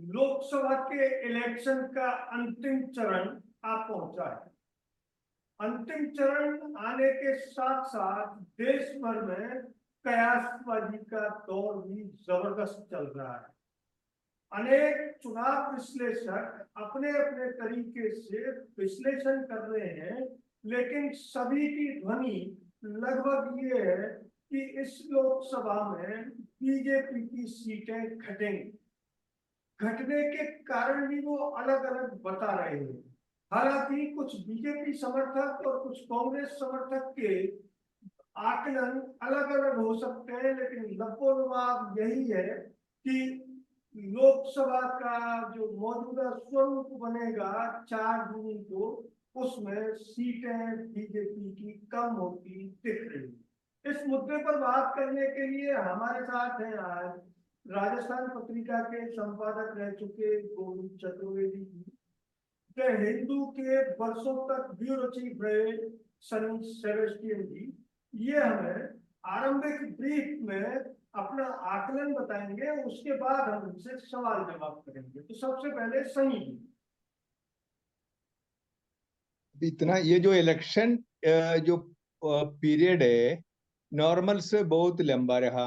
लोकसभा के इलेक्शन का अंतिम चरण आ पहुंचा है। अंतिम चरण आने के साथ साथ देश भर में कयासबाजी का दौर भी जबरदस्त चल रहा है। अनेक चुनाव विश्लेषक अपने अपने तरीके से विश्लेषण कर रहे हैं, लेकिन सभी की ध्वनि लगभग ये है कि इस लोकसभा में बीजेपी की सीटें घटेंगी। घटने के कारण भी वो अलग अलग बता रहे हैं। हालांकि कुछ बीजेपी समर्थक और कुछ कांग्रेस समर्थक के आकलन अलग अलग हो सकते हैं, लेकिन लबोलबाब यही है कि लोकसभा का जो मौजूदा स्वरूप बनेगा 4 जून को, उसमें सीटें बीजेपी की कम होती दिख रही। इस मुद्दे पर बात करने के लिए हमारे साथ हैं आज राजस्थान पत्रिका के संपादक रह चुके गोविंद चतुर्वेदी जी, द हिंदू के वर्षों तक ब्यूरो चीफ रहे सनी सेबेस्टियन जी। ये हमें आरंभिक ब्रीफ में अपना आकलन बताएंगे, उसके बाद हम इनसे सवाल जवाब करेंगे। तो सबसे पहले सनी जी। इतना ये जो इलेक्शन जो पीरियड है नॉर्मल से बहुत लंबा रहा।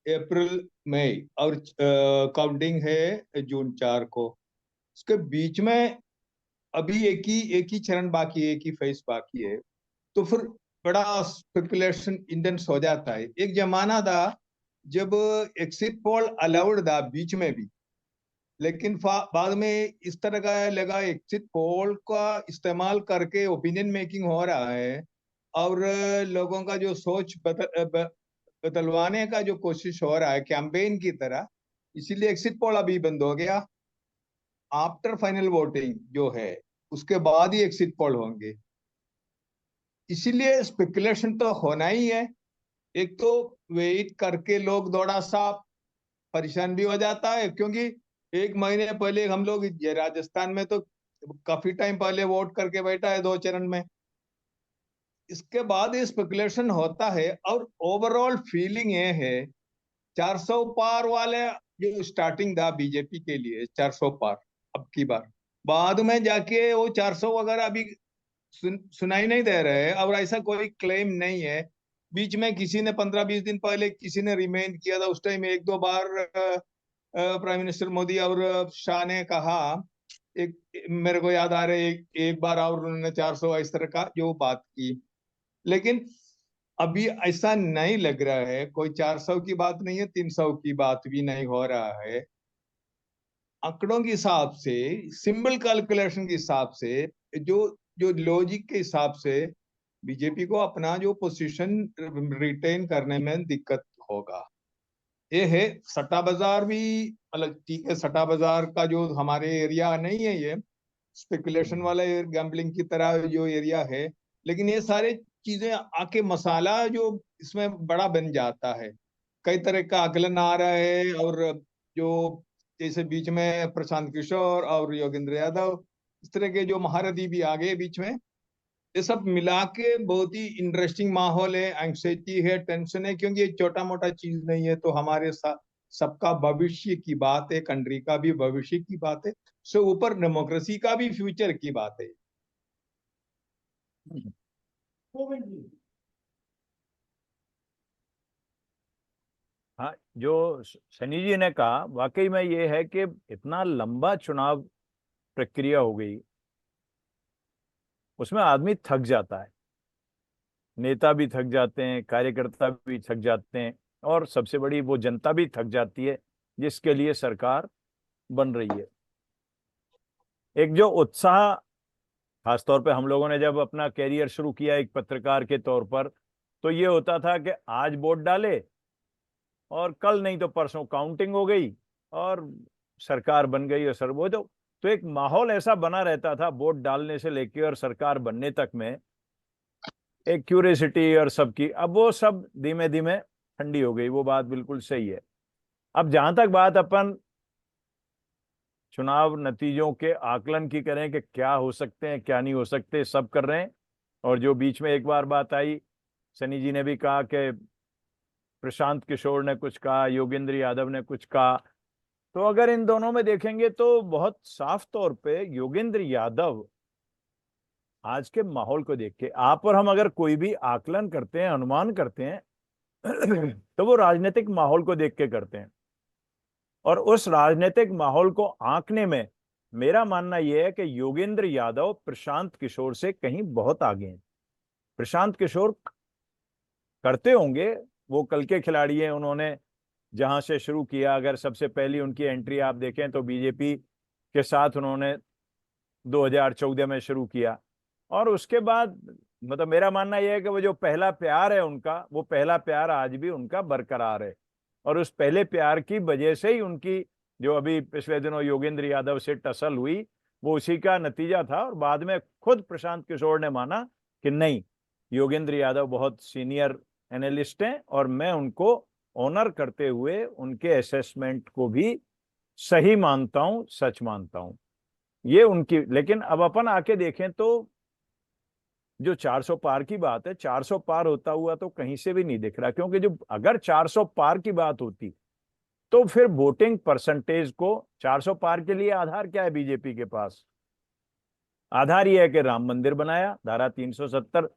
अप्रैल मई और काउंटिंग है जून 4 को। उसके बीच में अभी एक ही चरण बाकी है, एक ही फेज बाकी है। तो फिर बड़ा स्पेकुलेशन इंटेंस हो जाता है। एक जमाना था जब एग्जिट पोल अलाउड था बीच में भी, लेकिन बाद में इस तरह का लगा एग्जिट पोल का इस्तेमाल करके ओपिनियन मेकिंग हो रहा है और लोगों का जो सोच बदलवाने का जो कोशिश हो रहा है कैंपेन की तरह, इसीलिए एग्जिट पोल अभी बंद हो गया। आफ्टर फाइनल वोटिंग जो है उसके बाद ही एग्जिट पोल होंगे। इसीलिए स्पेकुलेशन तो होना ही है। एक तो वेट करके लोग थोड़ा सा परेशान भी हो जाता है, क्योंकि 1 महीने पहले हम लोग राजस्थान में तो काफी टाइम पहले वोट करके बैठा है 2 चरण में। इसके बाद ये स्पेकुलेशन होता है और ओवरऑल फीलिंग ये है 400 पार वाले जो स्टार्टिंग था बीजेपी के लिए 400 पार अब की बार, बाद में जाके वो 400 वगैरह अभी सुनाई नहीं दे रहे हैं और ऐसा कोई क्लेम नहीं है। बीच में किसी ने 15-20 दिन पहले किसी ने रिमेंड किया था, उस टाइम 1-2 बार प्राइम मिनिस्टर मोदी और शाह ने कहा, एक मेरे को याद आ रहे एक बार और उन्होंने 400 इस तरह का जो बात की। लेकिन अभी ऐसा नहीं लग रहा है, कोई 400 की बात नहीं है, 300 की बात भी नहीं हो रहा है। आंकड़ों के हिसाब से, सिंबल कैलकुलेशन के हिसाब से, जो जो लॉजिक के हिसाब से बीजेपी को अपना जो पोजीशन रिटेन करने में दिक्कत होगा। ये है सट्टा बाजार भी अलग, ठीक है, सट्टा बाजार का जो हमारे एरिया नहीं है, ये स्पेकुलेशन वाला गैम्बलिंग की तरह जो एरिया है, लेकिन ये सारे चीजें आके मसाला जो इसमें बड़ा बन जाता है। कई तरह का आकलन आ रहा है और जो जैसे बीच में प्रशांत किशोर और योगेंद्र यादव इस तरह के जो महारथी भी आ गए बीच में, ये सब मिला के बहुत ही इंटरेस्टिंग माहौल है। एंग्जाइटी है, टेंशन है, क्योंकि ये छोटा मोटा चीज नहीं है। तो हमारे साथ सबका भविष्य की बात है, कंट्री का भी भविष्य की बात है, सो ऊपर डेमोक्रेसी का भी फ्यूचर की बात है। गोविंद जी। हाँ, जो सनी जी ने कहा वाकई में ये है कि इतना लंबा चुनाव प्रक्रिया हो गई, उसमें आदमी थक जाता है, नेता भी थक जाते हैं, कार्यकर्ता भी थक जाते हैं, और सबसे बड़ी वो जनता भी थक जाती है जिसके लिए सरकार बन रही है। एक जो उत्साह, खासतौर पे हम लोगों ने जब अपना कैरियर शुरू किया एक पत्रकार के तौर पर, तो ये होता था कि आज वोट डाले और कल नहीं तो परसों काउंटिंग हो गई और सरकार बन गई। और सर वो तो एक माहौल ऐसा बना रहता था वोट डालने से लेके और सरकार बनने तक में, एक क्यूरियोसिटी और सबकी। अब वो सब धीमे धीमे ठंडी हो गई, वो बात बिल्कुल सही है। अब जहां तक बात अपन चुनाव नतीजों के आकलन की करें कि क्या हो सकते हैं क्या नहीं हो सकते, सब कर रहे हैं। और जो बीच में एक बार बात आई, सनी जी ने भी कहा कि प्रशांत किशोर ने कुछ कहा, योगेंद्र यादव ने कुछ कहा, तो अगर इन दोनों में देखेंगे तो बहुत साफ तौर पे योगेंद्र यादव आज के माहौल को देख के, आप और हम अगर कोई भी आकलन करते हैं, अनुमान करते हैं तो वो राजनीतिक माहौल को देख के करते हैं। और उस राजनीतिक माहौल को आंकने में मेरा मानना यह है कि योगेंद्र यादव प्रशांत किशोर से कहीं बहुत आगे हैं। प्रशांत किशोर करते होंगे, वो कल के खिलाड़ी हैं, उन्होंने जहां से शुरू किया, अगर सबसे पहली उनकी एंट्री आप देखें तो बीजेपी के साथ उन्होंने 2014 में शुरू किया। और उसके बाद मतलब मेरा मानना यह है कि वो जो पहला प्यार है उनका, वो पहला प्यार आज भी उनका बरकरार है। और उस पहले प्यार की वजह से ही उनकी जो अभी पिछले दिनों योगेंद्र यादव से टसल हुई, वो उसी का नतीजा था। और बाद में खुद प्रशांत किशोर ने माना कि नहीं, योगेंद्र यादव बहुत सीनियर एनालिस्ट हैं और मैं उनको ऑनर करते हुए उनके असेसमेंट को भी सही मानता हूं, सच मानता हूं। ये उनकी, लेकिन अब अपन आके देखें तो जो 400 पार की बात है, 400 पार होता हुआ तो कहीं से भी नहीं दिख रहा। क्योंकि जो अगर 400 पार की बात होती तो फिर वोटिंग परसेंटेज को 400 पार के लिए आधार क्या है बीजेपी के पास? आधार यह है कि राम मंदिर बनाया, धारा 370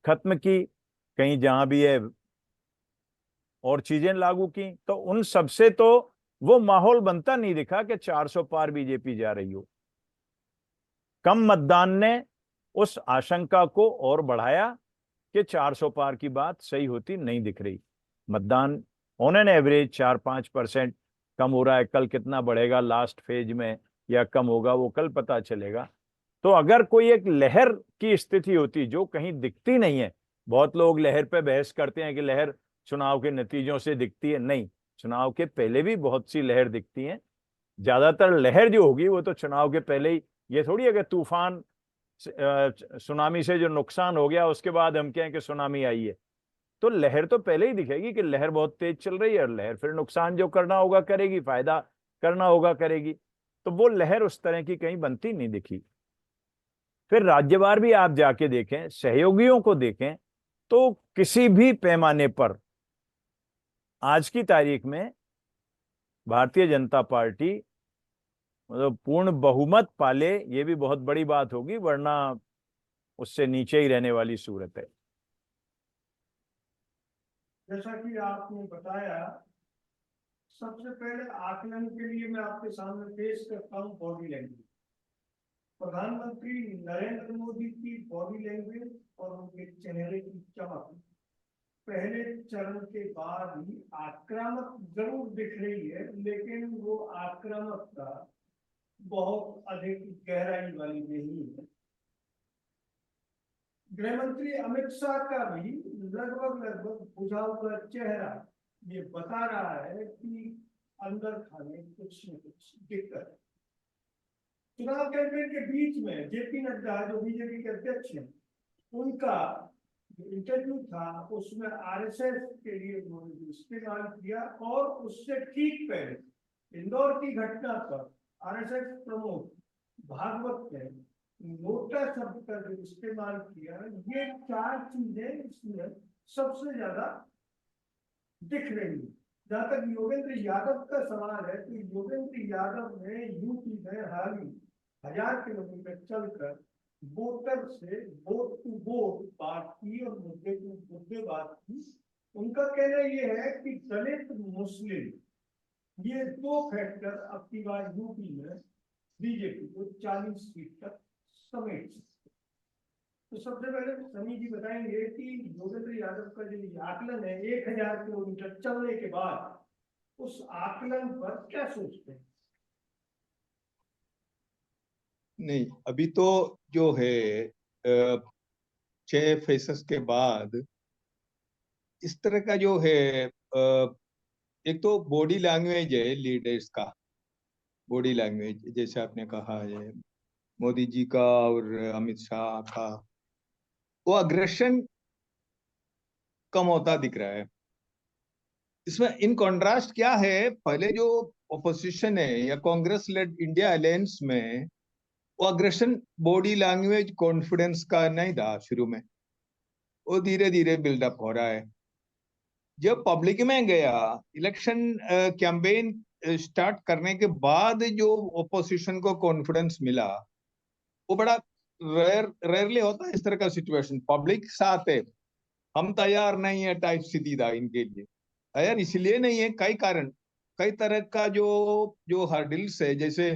खत्म की, कहीं जहां भी है और चीजें लागू की, तो उन सबसे तो वो माहौल बनता नहीं दिखा कि 400 पार बीजेपी जा रही हो। कम मतदान ने उस आशंका को और बढ़ाया कि 400 पार की बात सही होती नहीं दिख रही। मतदान ऑन एन एवरेज 4-5% कम हो रहा है। कल कितना बढ़ेगा लास्ट फेज में या कम होगा वो कल पता चलेगा। तो अगर कोई एक लहर की स्थिति होती जो कहीं दिखती नहीं है, बहुत लोग लहर पे बहस करते हैं कि लहर चुनाव के नतीजों से दिखती है, नहीं, चुनाव के पहले भी बहुत सी लहर दिखती है। ज्यादातर लहर जो होगी वो तो चुनाव के पहले ही, ये थोड़ी है कि तूफान सुनामी से जो नुकसान हो गया उसके बाद हम कहें कि सुनामी आई है। तो लहर तो पहले ही दिखेगी कि लहर बहुत तेज चल रही है, और लहर फिर नुकसान जो करना होगा करेगी, फायदा करना होगा करेगी। तो वो लहर उस तरह की कहीं बनती नहीं दिखी। फिर राज्यवार भी आप जाके देखें, सहयोगियों को देखें, तो किसी भी पैमाने पर आज की तारीख में भारतीय जनता पार्टी मतलब पूर्ण बहुमत पाले, ये भी बहुत बड़ी बात होगी, वरना उससे नीचे ही रहने वाली सूरत है। जैसा कि आपने बताया, सबसे पहले आकलन के लिए मैं आपके सामने पेश करता हूँ बॉडी लैंग्वेज। प्रधानमंत्री नरेंद्र मोदी की बॉडी लैंग्वेज और उनके चेहरे की चमक पहले चरण के बाद ही आक्रामक जरूर दिख रही है, लेकिन वो आक्रामकता बहुत अधिक गहराई वाली नहीं है। गृह मंत्री अमित शाह का भी लगभग बुझा हुआ चेहरा ये बता रहा है कि अंदर खाने कुछ न कुछ दिक्कत है। चुनाव कैंपेन के बीच में जेपी नड्डा जो बीजेपी के अध्यक्ष हैं, उनका जो इंटरव्यू था उसमें आरएसएस के लिए उन्होंने इस्तेमाल किया, और उससे ठीक पहले इंदौर की घटना पर आरएसएस प्रमुख भागवत ने नोटा शब्द का जो इस्तेमाल किया, ये चार चीजें इसमें सबसे ज्यादा दिख रही है। जहां तक योगेंद्र यादव का सवाल है, तो योगेंद्र यादव ने यूपी में हाल ही 1000 किलोमीटर चलकर वोटर से वोट टू वोट बात की और मुद्दे टू मुद्दे बात की। उनका कहना यह है कि दलित मुस्लिम ये दो फैक्टर अब की बार यूपी में बीजेपी को 40 सीट तक समेट सकते। तो सबसे पहले सनी जी बताएंगे कि योगेंद्र यादव का जो आकलन है 1000 किलोमीटर चलने के बाद, उस आकलन पर क्या सोचते हैं? नहीं, अभी तो जो है 6 फेसेस के बाद इस तरह का जो है, एक तो बॉडी लैंग्वेज है लीडर्स का, बॉडी लैंग्वेज जैसे आपने कहा है मोदी जी का और अमित शाह का, वो अग्रेशन कम होता दिख रहा है। इसमें इन कॉन्ट्रास्ट क्या है, पहले जो ओपोजिशन है या कांग्रेस लेड इंडिया अलायंस में, वो अग्रेशन बॉडी लैंग्वेज कॉन्फिडेंस का नहीं था शुरू में, वो धीरे धीरे बिल्डअप हो रहा है। जब पब्लिक में गया, इलेक्शन कैंपेन स्टार्ट करने के बाद जो ओपोजिशन को कॉन्फिडेंस मिला, वो बड़ा रेयरली होता है इस तरह का सिचुएशन। पब्लिक साथ है, हम तैयार नहीं है टाइप स्थिति था इनके लिए। तैयार इसलिए नहीं है, कई कारण, कई तरह का जो जो हर्डिल्स है, जैसे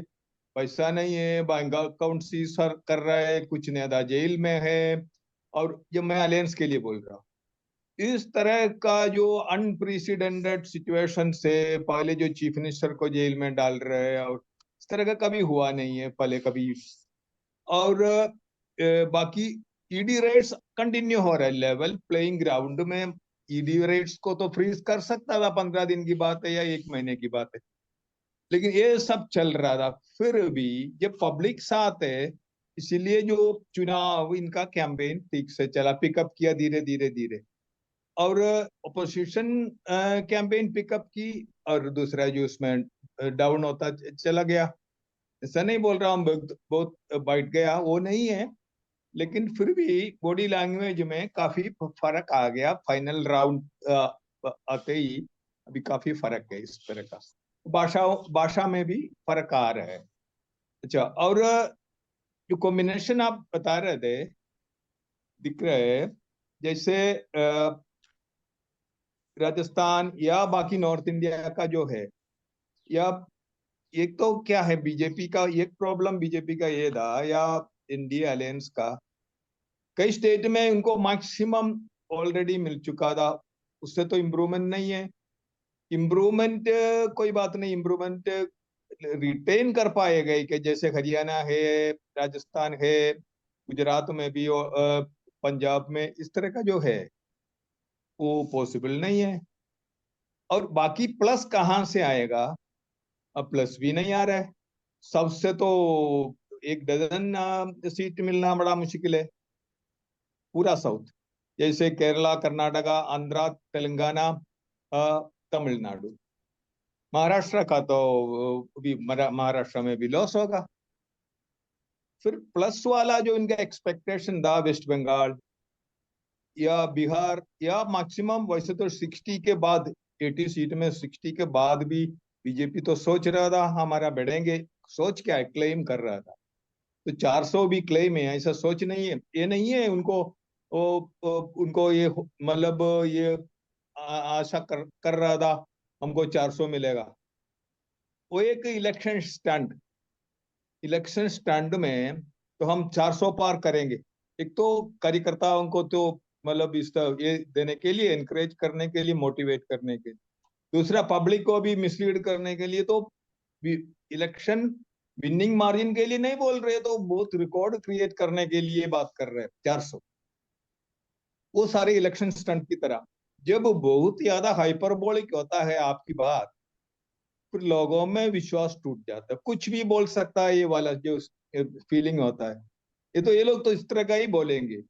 पैसा नहीं है, बैंक अकाउंट सीज कर रहा है, कुछ नेता जेल में है, और जो मैं अलायंस के लिए बोल रहा हूँ, इस तरह का जो अनप्रेसिडेंटेड सिचुएशन से पहले जो चीफ मिनिस्टर को जेल में डाल रहे हैं, और इस तरह का कभी हुआ नहीं है पहले कभी। और बाकी ईडी रेट्स कंटिन्यू हो रहा है, लेवल प्लेइंग ग्राउंड में ईडी रेट्स को तो फ्रीज कर सकता था, 15 दिन की बात है या 1 महीने की बात है, लेकिन ये सब चल रहा था। फिर भी जब पब्लिक साथ है, इसीलिए जो चुनाव इनका कैंपेन ठीक से चला, पिकअप किया धीरे धीरे धीरे, और अपोजिशन कैंपेन पिकअप की, और दूसरा जो उसमें डाउन होता चला गया। ऐसा नहीं बोल रहा हूँ बहुत बहुत बैठ गया, वो नहीं है, लेकिन फिर भी बॉडी लैंग्वेज में काफी फर्क आ गया। फाइनल राउंड आते ही अभी काफी फर्क है इस तरह का, भाषा में भी फर्क आ रहा है। अच्छा, और जो कॉम्बिनेशन आप बता रहे थे दिख रहे है, जैसे राजस्थान या बाकी नॉर्थ इंडिया का जो है, या एक तो क्या है बीजेपी का, एक प्रॉब्लम बीजेपी का ये था, या इंडिया अलायंस का, कई स्टेट में उनको मैक्सिमम ऑलरेडी मिल चुका था, उससे तो इम्प्रूवमेंट नहीं है। इम्प्रूवमेंट कोई बात नहीं, इम्प्रूवमेंट रिटेन कर पाएगा कि जैसे हरियाणा है, राजस्थान है, गुजरात में भी, पंजाब में, इस तरह का जो है वो पॉसिबल नहीं है। और बाकी प्लस कहाँ से आएगा, अब प्लस भी नहीं आ रहा है। सबसे तो 1 डजन सीट मिलना बड़ा मुश्किल है, पूरा साउथ, जैसे केरला, कर्नाटका, आंध्रा, तेलंगाना, तमिलनाडु। महाराष्ट्र का तो भी, महाराष्ट्र में भी लॉस होगा। फिर प्लस वाला जो इनका एक्सपेक्टेशन था, वेस्ट बंगाल या बिहार, या मैक्सिमम वैसे तो 60 के बाद, 80 सीट में 60 के बाद भी बीजेपी तो सोच रहा था हमारा बढ़ेंगे, सोच क्या है, क्लेम कर रहा था। तो 400 भी क्लेम है, ऐसा सोच नहीं है, ये नहीं है उनको, उनको ये मतलब ये आशा कर रहा था हमको 400 मिलेगा। वो एक इलेक्शन स्टैंड में तो हम 400 पार करेंगे। एक तो कार्यकर्ताओं को तो मतलब इस ये देने के लिए, एनकरेज करने के लिए, मोटिवेट करने के लिए, दूसरा पब्लिक को भी मिसलीड करने के लिए, तो इलेक्शन विनिंग मार्जिन के लिए नहीं बोल रहे, तो बहुत रिकॉर्ड क्रिएट करने के लिए बात कर रहे हैं 400। वो सारे इलेक्शन स्टंट की तरह, जब बहुत ज्यादा हाइपरबोलिक होता है आपकी बात, फिर लोगों में विश्वास टूट जाता है, कुछ भी बोल सकता है, ये वाला जो फीलिंग होता है, ये तो ये लोग तो इस तरह का ही बोलेंगे।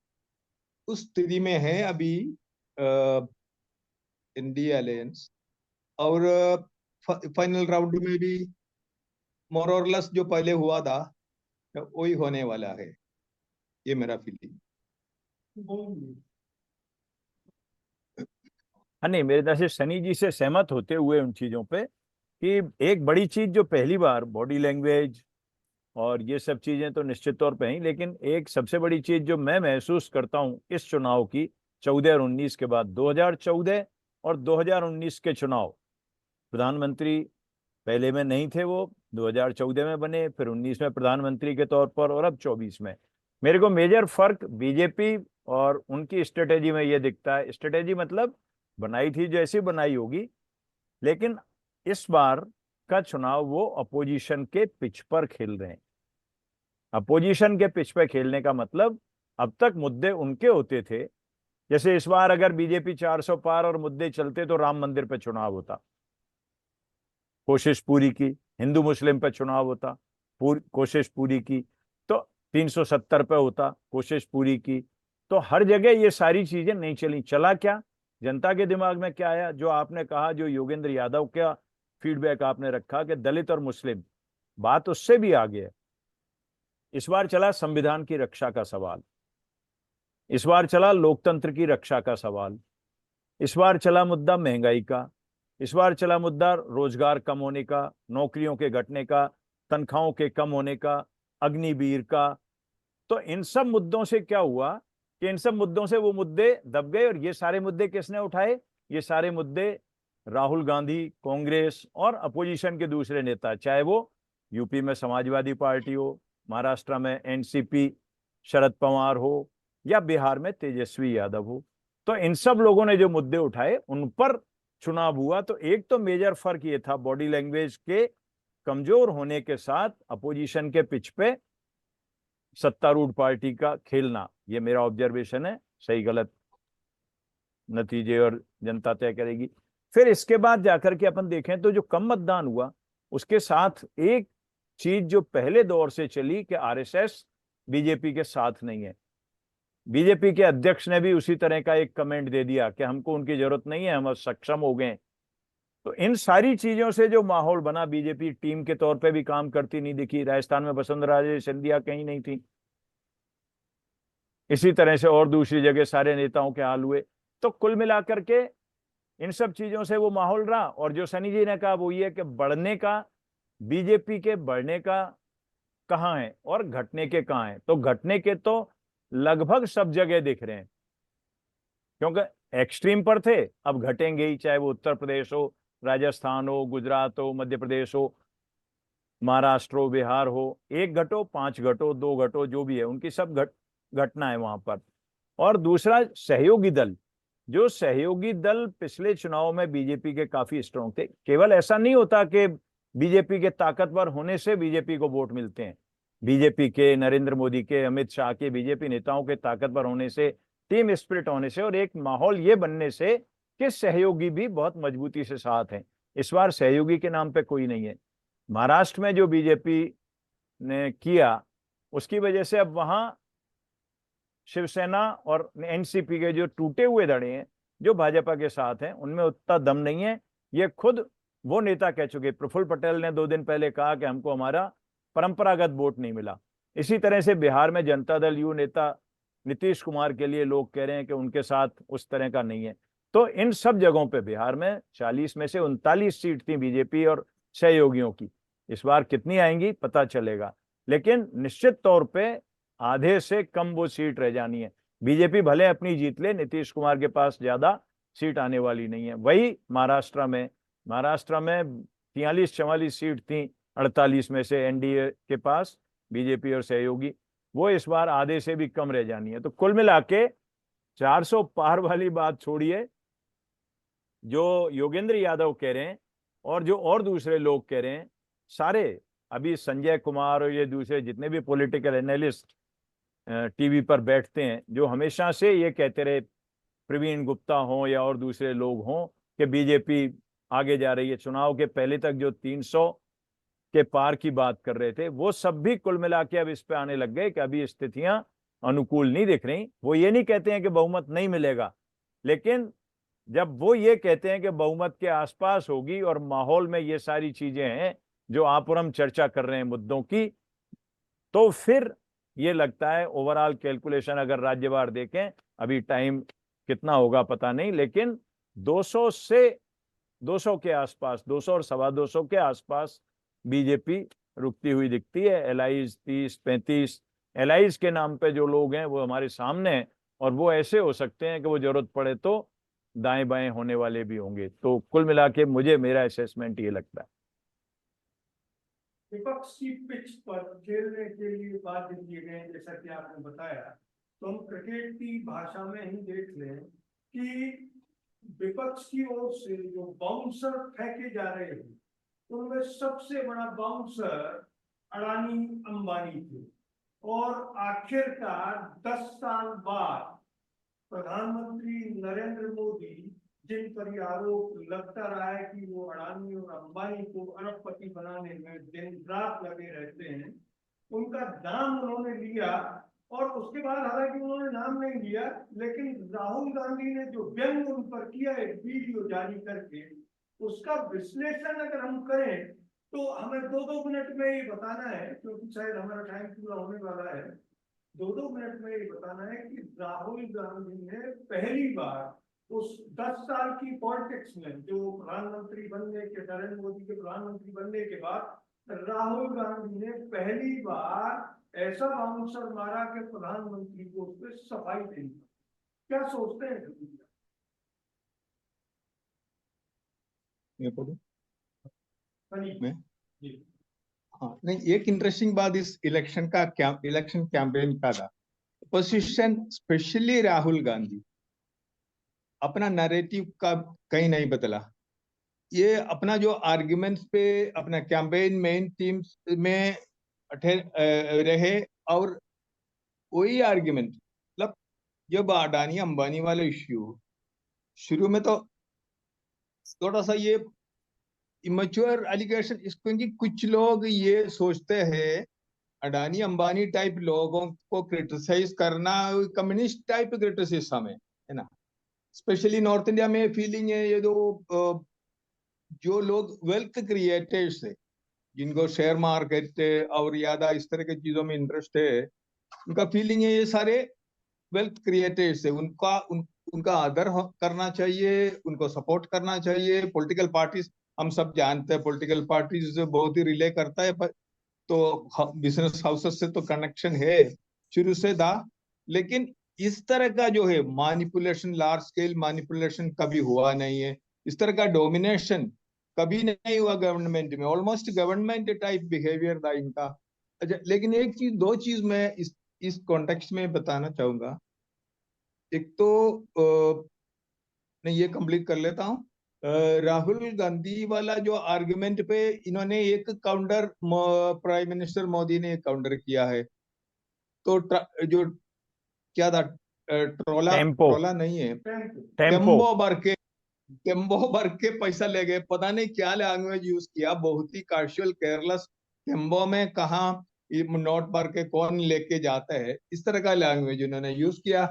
उस स्थिति में है अभी इंडिया अलायंस, और फाइनल राउंड में भी मोर और लेस जो पहले हुआ था वही होने वाला है, ये मेरा फीलिंग। हाँ नहीं, मेरे तरह से सनी जी से सहमत होते हुए उन चीजों पे, कि एक बड़ी चीज जो पहली बार बॉडी लैंग्वेज और ये सब चीजें तो निश्चित तौर पे ही, लेकिन एक सबसे बड़ी चीज जो मैं महसूस करता हूँ इस चुनाव की, 14 और 19 के बाद, 2014 और 2019 के चुनाव, प्रधानमंत्री पहले में नहीं थे, वो 2014 में बने, फिर 19 में प्रधानमंत्री के तौर पर, और अब 24 में। मेरे को मेजर फर्क बीजेपी और उनकी स्ट्रेटेजी में ये दिखता है। स्ट्रेटेजी मतलब बनाई थी जैसी बनाई होगी, लेकिन इस बार का चुनाव वो अपोजिशन के पिच पर खेल रहे हैं। अपोजिशन के पिच पर खेलने का मतलब, अब तक मुद्दे उनके होते थे, जैसे इस बार अगर बीजेपी 400 पार और मुद्दे चलते तो राम मंदिर पे चुनाव होता, कोशिश पूरी की, हिंदू मुस्लिम पे चुनाव होता, कोशिश पूरी की, तो 370 पे होता, कोशिश पूरी की। तो हर जगह ये सारी चीजें नहीं चली। चला क्या, जनता के दिमाग में क्या आया, जो आपने कहा, जो योगेंद्र यादव का फीडबैक आपने रखा कि दलित और मुस्लिम, बात उससे भी आगे है। इस बार चला संविधान की रक्षा का सवाल, इस बार चला लोकतंत्र की रक्षा का सवाल, इस बार चला मुद्दा महंगाई का, इस बार चला मुद्दा रोजगार कम होने का, नौकरियों के घटने का, तनख्वाहों के कम होने का, अग्निवीर का। तो इन सब मुद्दों से क्या हुआ कि इन सब मुद्दों से वो मुद्दे दब गए। और ये सारे मुद्दे किसने उठाए? ये सारे मुद्दे राहुल गांधी, कांग्रेस और अपोजिशन के दूसरे नेता, चाहे वो यूपी में समाजवादी पार्टी हो, महाराष्ट्र में एनसीपी शरद पवार हो, या बिहार में तेजस्वी यादव हो। तो इन सब लोगों ने जो मुद्दे उठाए उन पर चुनाव हुआ। तो एक तो मेजर फर्क ये था बॉडी लैंग्वेज के कमजोर होने के साथ अपोजिशन के पिच पे सत्तारूढ़ पार्टी का खेलना। ये मेरा ऑब्जर्वेशन है, सही गलत नतीजे और जनता तय करेगी। फिर इसके बाद जाकर के अपन देखें तो जो कम मतदान हुआ उसके साथ एक चीज जो पहले दौर से चली कि आरएसएस बीजेपी के साथ नहीं है। बीजेपी के अध्यक्ष ने भी उसी तरह का एक कमेंट दे दिया कि हमको उनकी जरूरत नहीं है, हम सक्षम हो गए। तो इन सारी चीजों से जो माहौल बना, बीजेपी टीम के तौर पे भी काम करती नहीं दिखी। राजस्थान में वसुंधरा राजे सिंधिया कहीं नहीं थी। इसी तरह से और दूसरी जगह सारे नेताओं के हाल हुए। तो कुल मिलाकर के इन सब चीजों से वो माहौल रहा। और जो सनी जी ने कहा वो ये कि बढ़ने का, बीजेपी के बढ़ने का कहाँ है और घटने के कहाँ है। तो घटने के तो लगभग सब जगह दिख रहे हैं, क्योंकि एक्सट्रीम पर थे, अब घटेंगे ही, चाहे वो उत्तर प्रदेश हो, राजस्थान हो, गुजरात हो, मध्य प्रदेश हो, महाराष्ट्र हो, बिहार हो। एक घटो, पांच घटो, दो घटो, जो भी है उनकी सब घटना है वहां पर। और दूसरा सहयोगी दल, जो सहयोगी दल पिछले चुनाव में बीजेपी के काफी स्ट्रांग थे। केवल ऐसा नहीं होता कि बीजेपी के ताकतवर होने से बीजेपी को वोट मिलते हैं। बीजेपी के, नरेंद्र मोदी के, अमित शाह के, बीजेपी नेताओं के ताकतवर होने से, टीम स्पिरिट होने से और एक माहौल ये बनने से कि सहयोगी भी बहुत मजबूती से साथ हैं। इस बार सहयोगी के नाम पे कोई नहीं है। महाराष्ट्र में जो बीजेपी ने किया उसकी वजह से अब वहां शिवसेना और एनसीपी के जो टूटे हुए धड़े हैं जो भाजपा के साथ हैं उनमें उतना दम नहीं है। ये खुद वो नेता कह चुके। प्रफुल्ल पटेल ने 2 दिन पहले कहा कि हमको हमारा परंपरागत वोट नहीं मिला। इसी तरह से बिहार में जनता दल यू नेता नीतीश कुमार के लिए लोग कह रहे हैं कि उनके साथ उस तरह का नहीं है। तो इन सब जगहों पे बिहार में 40 में से 39 सीट थी बीजेपी और सहयोगियों की। इस बार कितनी आएंगी पता चलेगा, लेकिन निश्चित तौर पे आधे से कम वो सीट रह जानी है। बीजेपी भले अपनी जीत ले, नीतीश कुमार के पास ज्यादा सीट आने वाली नहीं है। वही महाराष्ट्र में 43-44 सीट थी 48 में से एनडीए के पास, बीजेपी और सहयोगी, वो इस बार आधे से भी कम रह जानी है। तो कुल मिला के 400 पार वाली बात छोड़िए, जो योगेंद्र यादव कह रहे हैं और जो और दूसरे लोग कह रहे हैं, सारे अभी संजय कुमार और ये दूसरे जितने भी पॉलिटिकल एनालिस्ट टीवी पर बैठते हैं, जो हमेशा से ये कहते रहे, प्रवीण गुप्ता हो या और दूसरे लोग हों, कि बीजेपी आगे जा रही है। चुनाव के पहले तक जो 300 के पार की बात कर रहे थे, वो सब भी कुल मिला के अब इस पे आने लग गए कि अभी स्थितियां अनुकूल नहीं दिख रही। वो ये नहीं कहते हैं कि बहुमत नहीं मिलेगा, लेकिन जब वो ये कहते हैं कि बहुमत के आसपास होगी और माहौल में ये सारी चीजें हैं जो आप और हम चर्चा कर रहे हैं मुद्दों की, तो फिर ये लगता है ओवरऑल कैलकुलेशन अगर राज्यवार देखें, अभी टाइम कितना होगा पता नहीं, लेकिन 200 से 200 के आसपास, 200 और 225 के आसपास बीजेपी रुकती हुई दिखती है। एलाइज 30-35 एलाइज के नाम पे जो लोग हैं वो हमारे सामने हैं, और वो ऐसे हो सकते हैं कि वो जरूरत पड़े तो दाएं बाएं होने वाले भी होंगे। तो कुल मिला के मुझे मेरा असेसमेंट ये लगता है। विपक्ष की पिच पर खेलने के लिए बाध्य किए गए, जैसा कि आपने बताया। तो हम क्रिकेट की भाषा में ही देख लें कि विपक्ष की ओर से जो बाउंसर फेंके जा रहे हैं उनमें सबसे बड़ा बाउंसर अडानी अंबानी थे। और आखिरकार 10 साल बाद प्रधानमंत्री नरेंद्र मोदी, जिन पर यह आरोप लगता रहा है कि वो अडानी और अंबानी को अरबपति बनाने में दिन रात लगे रहते हैं, उनका नाम उन्होंने लिया। और उसके बाद हालांकि उन्होंने नाम नहीं लिया, लेकिन राहुल गांधी ने जो व्यंग उन पर किया एक वीडियो जारी करके, उसका विश्लेषण अगर हम करें तो हमें 2-2 मिनट में ये बताना है, क्योंकि शायद हमारा टाइम पूरा होने वाला है। 2-2 मिनट में ये बताना है कि राहुल गांधी ने पहली बार उस 10 साल की पॉलिटिक्स में जो प्रधानमंत्री बनने के, नरेंद्र मोदी के प्रधानमंत्री बनने के बाद राहुल गांधी ने पहली बार ऐसा बाउंसर मारा कि प्रधानमंत्री को उस पर सफाई देनी पड़ी। क्या सोचते हैं ये पढ़ो सनी मैं जी? हाँ नहीं, एक इंटरेस्टिंग बात इस इलेक्शन कैंपेन का था, पोजीशन स्पेशली राहुल गांधी अपना नैरेटिव का कहीं नहीं बदला। ये अपना जो आर्ग्यूमेंट्स पे अपना कैंपेन मेन टीम्स में रहे, और वही आर्ग्यूमेंट मतलब जब अडानी अंबानी वाला इश्यू शुरू में तो थोड़ा सा ये इमेच्योर एलिगेशन, क्योंकि कुछ लोग ये सोचते हैं अडानी अंबानी टाइप लोगों को क्रिटिसाइज करना कम्युनिस्ट टाइप क्रिटिसिज्म है ना। स्पेशली नॉर्थ इंडिया में फीलिंग है ये जो लोग वेल्थ क्रिएटर्स है, जिनको शेयर मार्केट और ज्यादा इस तरह की चीजों में इंटरेस्ट है, उनका फीलिंग है ये सारे वेल्थ क्रिएटर्स है, उनका आदर करना चाहिए, उनको सपोर्ट करना चाहिए। पॉलिटिकल पार्टीज हम सब जानते हैं, पॉलिटिकल पार्टीज बहुत ही रिले करता है, तो बिजनेस हाउसेस से तो कनेक्शन है शुरू से था, लेकिन इस तरह का जो है मैनिपुलेशन, लार्ज स्केल मैनिपुलेशन कभी हुआ नहीं है। इस तरह का डोमिनेशन कभी नहीं हुआ गवर्नमेंट में, ऑलमोस्ट गवर्नमेंट टाइप बिहेवियर था इनका। अच्छा, लेकिन एक चीज, दो चीज मैं इस कॉन्टेक्स्ट में बताना चाहूंगा। एक तो मैं ये कंप्लीट कर लेता हूँ। राहुल गांधी वाला जो आर्गुमेंट पे इन्होंने एक काउंटर, प्राइम मिनिस्टर मोदी ने एक काउंटर किया है, तो जो क्या था, ट्रोला टेम्पो ट्रोला नहीं है, टेम्पो टेम्बो भर के पैसा ले गए, पता नहीं क्या लैंग्वेज यूज किया, बहुत ही कैजुअल केयरलेस। टेम्बो में कहा नोट भर के कौन लेके जाता है, इस तरह का लैंग्वेज उन्होंने यूज किया।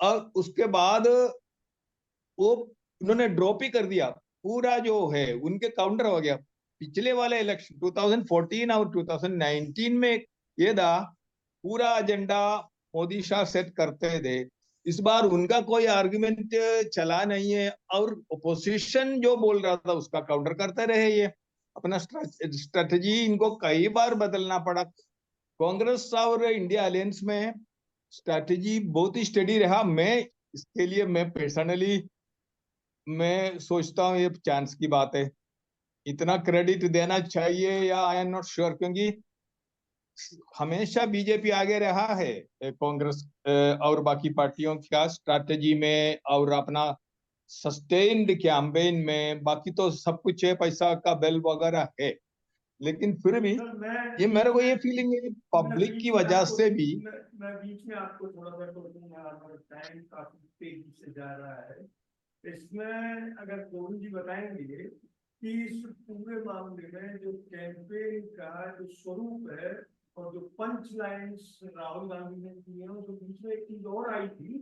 और उसके बाद वो उन्होंने ड्रॉप ही कर दिया, पूरा जो है उनके काउंटर हो गया। पिछले वाले इलेक्शन 2014 और 2019 में ये था, पूरा एजेंडा मोदी शाह सेट करते थे। इस बार उनका कोई आर्गुमेंट चला नहीं है, और ओपोजिशन जो बोल रहा था उसका काउंटर करते रहे। ये अपना स्ट्रेटजी इनको कई बार बदलना पड़ा। कांग्रेस और इंडिया अलायंस में स्ट्रेटजी बहुत ही स्टडी रहा। मैं इसके लिए मैं पर्सनली मैं सोचता हूँ ये चांस की बात है, इतना क्रेडिट देना चाहिए या आई एम नॉट श्योर, क्योंकि हमेशा बीजेपी आगे रहा है कांग्रेस और बाकी पार्टियों का स्ट्रैटेजी में और अपना सस्टेन्ड कैंपेन में। बाकी तो सब कुछ है, पैसा का बेल वगैरह है, लेकिन फिर भी सर मैं ये मेरे बीच को में ये फीलिंग है मैं पब्लिक बीच की में वजह आपको से भी। मैं बीच में आपको थोड़ा सा टोकूंगा, हमारा टाइम काफी तेजी से जा रहा है। इसमें अगर गोविंद जी बताएंगे कि इस पूरे मामले में जो कैंपेन का जो स्वरूप है और जो पंच लाइन्स राहुल गांधी ने की है, तो बीच में एक चीज और आई थी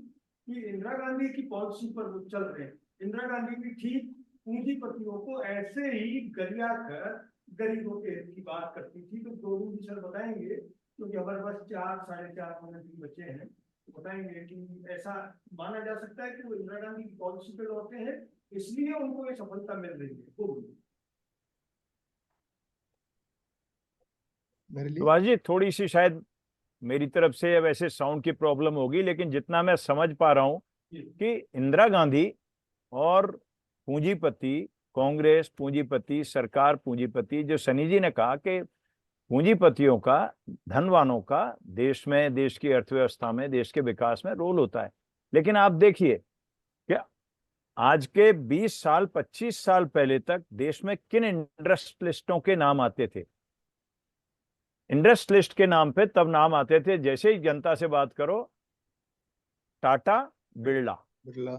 कि इंदिरा गांधी की पॉलिसी पर वो चल रहे हैं। इंदिरा गांधी भी ठीक पूंजीपतियों को ऐसे ही गरिया कर गरीबों के हित की बात करती थी। तो गोविंद जी सर बताएंगे, क्योंकि हमारे पास 4-4.5 मिनट ही बचे हैं, तो बताएंगे कि ऐसा माना जा सकता है कि वो इंदिरा गांधी की पॉलिसी पे लौटे हैं, इसलिए उनको ये सफलता मिल रही है। मेरे लिए सुभाष जी, थोड़ी सी शायद मेरी तरफ से वैसे साउंड की प्रॉब्लम होगी, लेकिन जितना मैं समझ पा रहा हूं कि इंदिरा गांधी और पूंजीपति, कांग्रेस पूंजीपति, सरकार पूंजीपति, जो सनी जी ने कहा कि पूंजीपतियों का, धनवानों का देश में, देश की अर्थव्यवस्था में, देश के विकास में रोल होता है। लेकिन आप देखिए कि आज के 20 साल 25 साल पहले तक देश में किन इंडस्ट्रियलिस्टों के नाम आते थे? इंडस्ट्रियलिस्ट के नाम पे तब नाम आते थे, जैसे ही जनता से बात करो, टाटा, बिरला। बिरला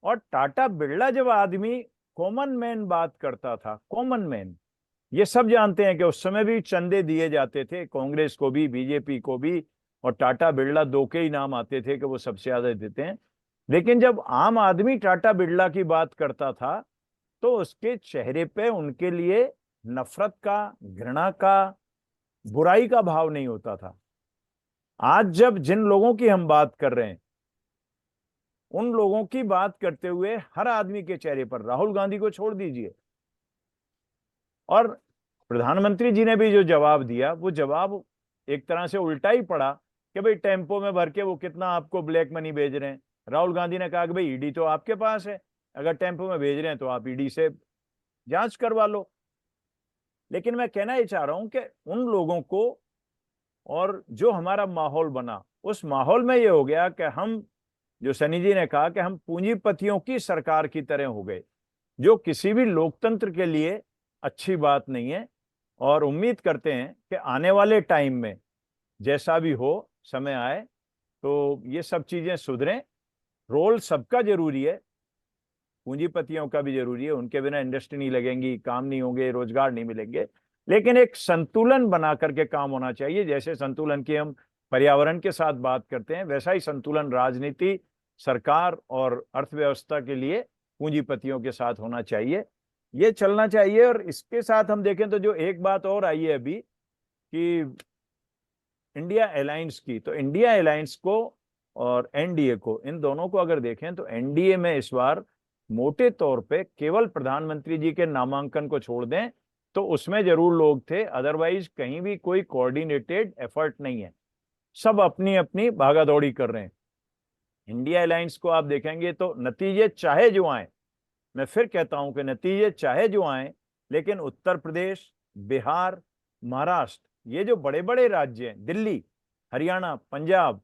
और टाटा बिरला जब आदमी कॉमन मैन बात करता था, कॉमन मैन, ये सब जानते हैं कि उस समय भी चंदे दिए जाते थे, कांग्रेस को भी, बीजेपी को भी, और टाटा बिरला दो के ही नाम आते थे कि वो सबसे ज्यादा देते हैं। लेकिन जब आम आदमी टाटा बिरला की बात करता था तो उसके चेहरे पे उनके लिए नफरत का, घृणा का, बुराई का भाव नहीं होता था। आज जब जिन लोगों की हम बात कर रहे हैं उन लोगों की बात करते हुए हर आदमी के चेहरे पर, राहुल गांधी को छोड़ दीजिए, और प्रधानमंत्री जी ने भी जो जवाब दिया वो जवाब एक तरह से उल्टा ही पड़ा कि भाई टेम्पो में भर के वो कितना आपको ब्लैक मनी भेज रहे हैं। राहुल गांधी ने कहा कि भाई ईडी तो आपके पास है, अगर टेम्पो में भेज रहे हैं तो आप ईडी से जांच करवा लो। लेकिन मैं कहना ये चाह रहा हूं कि उन लोगों को, और जो हमारा माहौल बना, उस माहौल में ये हो गया कि हम, जो सनी जी ने कहा कि हम पूंजीपतियों की सरकार की तरह हो गए, जो किसी भी लोकतंत्र के लिए अच्छी बात नहीं है। और उम्मीद करते हैं कि आने वाले टाइम में जैसा भी हो, समय आए तो ये सब चीजें सुधरें। रोल सबका जरूरी है, पूंजीपतियों का भी जरूरी है, उनके बिना इंडस्ट्री नहीं लगेंगी, काम नहीं होंगे, रोजगार नहीं मिलेंगे। लेकिन एक संतुलन बना करके काम होना चाहिए। जैसे संतुलन की हम पर्यावरण के साथ बात करते हैं, वैसा ही संतुलन राजनीति, सरकार और अर्थव्यवस्था के लिए पूंजीपतियों के साथ होना चाहिए। ये चलना चाहिए। और इसके साथ हम देखें तो जो एक बात और आई है अभी कि इंडिया अलायंस की, तो इंडिया अलायंस को और एनडीए को, इन दोनों को अगर देखें तो एनडीए में इस बार मोटे तौर पे केवल प्रधानमंत्री जी के नामांकन को छोड़ दें तो उसमें जरूर लोग थे, अदरवाइज कहीं भी कोई कोऑर्डिनेटेड एफर्ट नहीं है, सब अपनी अपनी भागादौड़ी कर रहे हैं। इंडिया अलायंस को आप देखेंगे तो नतीजे चाहे जो आए, मैं फिर कहता हूं कि नतीजे चाहे जो आए, लेकिन उत्तर प्रदेश, बिहार, महाराष्ट्र, ये जो बड़े बड़े राज्य हैं, दिल्ली, हरियाणा, पंजाब,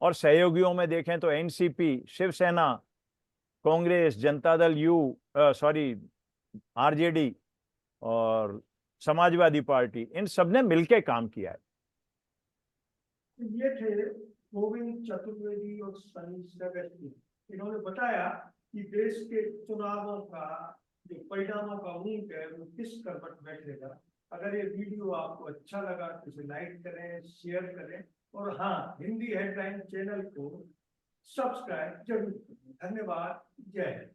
और सहयोगियों में देखें तो एनसीपी, शिवसेना, कांग्रेस, जनता दल आरजेडी और समाजवादी पार्टी, इन सब ने मिलकर काम किया है। ये थे गोविंद चतुर्वेदी और सनी सेबेस्टियन। इन्होंने बताया कि देश के चुनावों का जो परिणामों का ऊंट है वो किस करवट बैठेगा। अगर ये वीडियो आपको अच्छा लगा तो इसे लाइक करें, शेयर करें, और हाँ, हिंदी हेडलाइन चैनल को सब्सक्राइब जरूर करें। धन्यवाद। जय हिंद।